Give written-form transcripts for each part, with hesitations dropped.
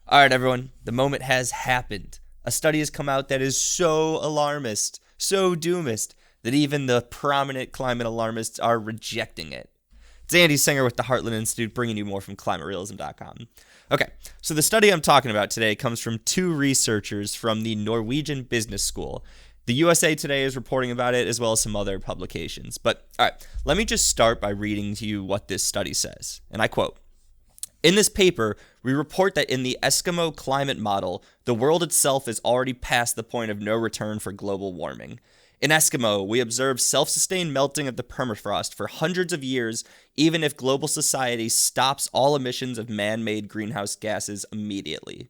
All right, everyone, the moment has happened. A study has come out that is so alarmist, so doomist, that even the prominent climate alarmists are rejecting it. It's Andy Singer with the Heartland Institute, bringing you more from climaterealism.com. Okay, so the study I'm talking about today comes from two researchers from the Norwegian Business School. The USA Today is reporting about it, as well as some other publications. But, all right, let me just start by reading to you what this study says. And I quote, "In this paper, we report that in the Eskimo climate model, the world itself is already past the point of no return for global warming. In Eskimo, we observe self-sustained melting of the permafrost for hundreds of years, even if global society stops all emissions of man-made greenhouse gases immediately."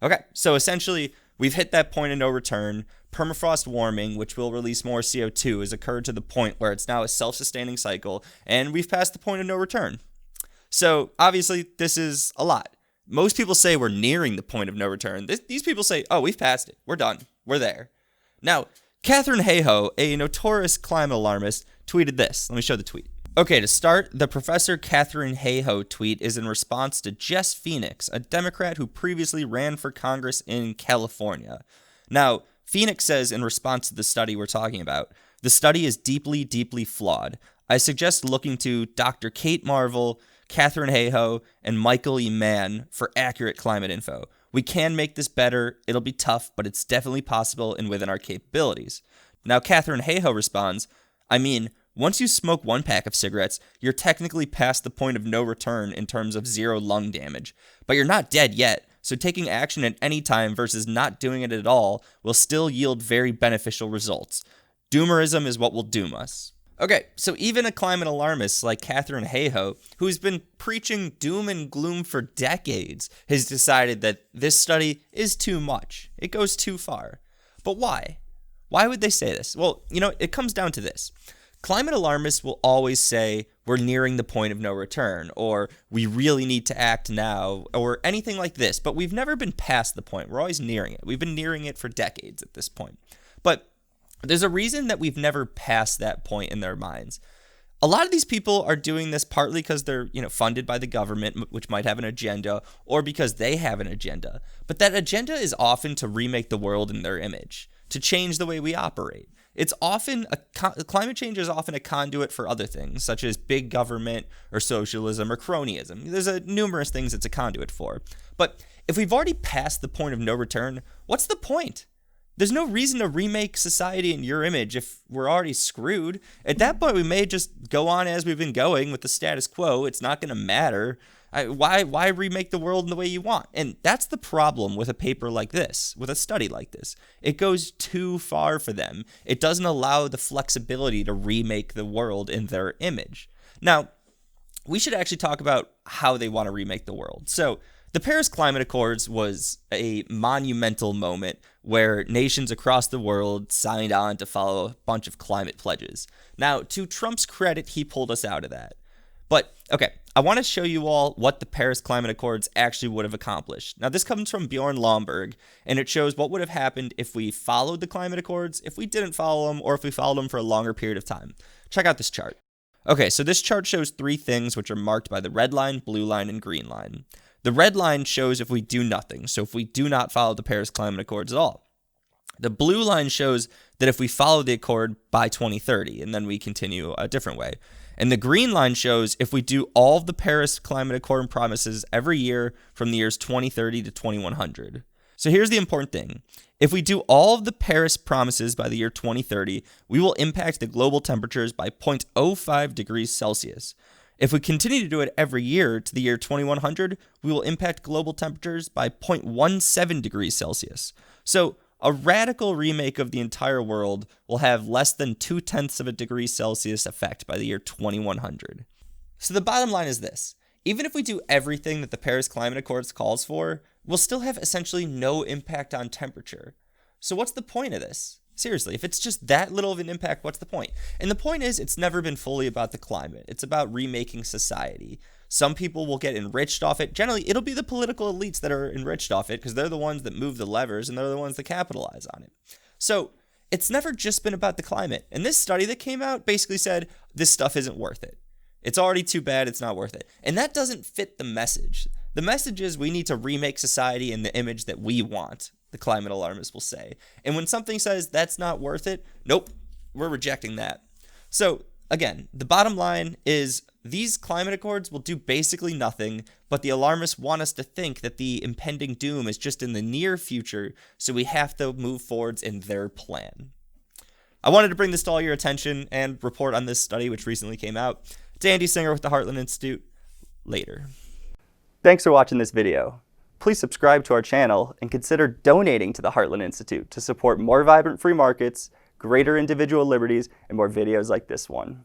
Okay, so essentially, we've hit that point of no return. Permafrost warming, which will release more CO2, has occurred to the point where it's now a self-sustaining cycle, and we've passed the point of no return. So, obviously, this is a lot. Most people say we're nearing the point of no return. These people say, oh, we've passed it. We're done. We're there. Now, Katharine Hayhoe, a notorious climate alarmist, tweeted this. Let me show the tweet. Okay, to start, the Professor Katharine Hayhoe tweet is in response to Jess Phoenix, a Democrat who previously ran for Congress in California. Now, Phoenix says in response to the study we're talking about, "The study is deeply, deeply flawed. I suggest looking to Dr. Kate Marvel, Katharine Hayhoe, and Michael E. Mann for accurate climate info. We can make this better. It'll be tough, but it's definitely possible and within our capabilities." Now, Katharine Hayhoe responds, "I mean, once you smoke one pack of cigarettes, you're technically past the point of no return in terms of zero lung damage. But you're not dead yet, so taking action at any time versus not doing it at all will still yield very beneficial results. Doomerism is what will doom us." Okay, so even a climate alarmist like Katharine Hayhoe, who's been preaching doom and gloom for decades, has decided that this study is too much. It goes too far. But why? Why would they say this? Well, it comes down to this. Climate alarmists will always say we're nearing the point of no return, or we really need to act now, or anything like this, but we've never been past the point. We're always nearing it. We've been nearing it for decades at this point. But there's a reason that we've never passed that point in their minds. A lot of these people are doing this partly because they're, funded by the government, which might have an agenda, or because they have an agenda. But that agenda is often to remake the world in their image, to change the way we operate. It's often climate change is often a conduit for other things, such as big government or socialism or cronyism. There's numerous things it's a conduit for. But if we've already passed the point of no return, what's the point? There's no reason to remake society in your image if we're already screwed. At that point, we may just go on as we've been going with the status quo. It's not going to matter. Why remake the world in the way you want? And that's the problem with a paper like this, with a study like this. It goes too far for them. It doesn't allow the flexibility to remake the world in their image. Now, we should actually talk about how they want to remake the world. So, the Paris Climate Accords was a monumental moment where nations across the world signed on to follow a bunch of climate pledges. Now, to Trump's credit, he pulled us out of that. But, okay, I want to show you all what the Paris Climate Accords actually would have accomplished. Now, this comes from Bjorn Lomborg, and it shows what would have happened if we followed the Climate Accords, if we didn't follow them, or if we followed them for a longer period of time. Check out this chart. Okay, so this chart shows three things which are marked by the red line, blue line, and green line. The red line shows if we do nothing, so if we do not follow the Paris Climate Accords at all. The blue line shows that if we follow the accord by 2030, and then we continue a different way. And the green line shows if we do all of the Paris Climate Accord promises every year from the years 2030 to 2100. So here's the important thing. If we do all of the Paris promises by the year 2030, we will impact the global temperatures by 0.05 degrees Celsius. If we continue to do it every year to the year 2100, we will impact global temperatures by 0.17 degrees Celsius. So a radical remake of the entire world will have less than 0.2 of a degree Celsius effect by the year 2100. So the bottom line is this. Even if we do everything that the Paris Climate Accords calls for, we'll still have essentially no impact on temperature. So what's the point of this? Seriously, if it's just that little of an impact, what's the point? And the point is, it's never been fully about the climate. It's about remaking society. Some people will get enriched off it. Generally, it'll be the political elites that are enriched off it because they're the ones that move the levers and they're the ones that capitalize on it. So it's never just been about the climate. And this study that came out basically said this stuff isn't worth it. It's already too bad, it's not worth it. And that doesn't fit the message. The message is we need to remake society in the image that we want, the climate alarmists will say. And when something says that's not worth it, nope, we're rejecting that. So again, the bottom line is these climate accords will do basically nothing, but the alarmists want us to think that the impending doom is just in the near future, so we have to move forwards in their plan. I wanted to bring this to all your attention and report on this study which recently came out. It's Andy Singer with the Heartland Institute. Later. Thanks for watching this video. Please subscribe to our channel and consider donating to the Heartland Institute to support more vibrant free markets, greater individual liberties, and more videos like this one.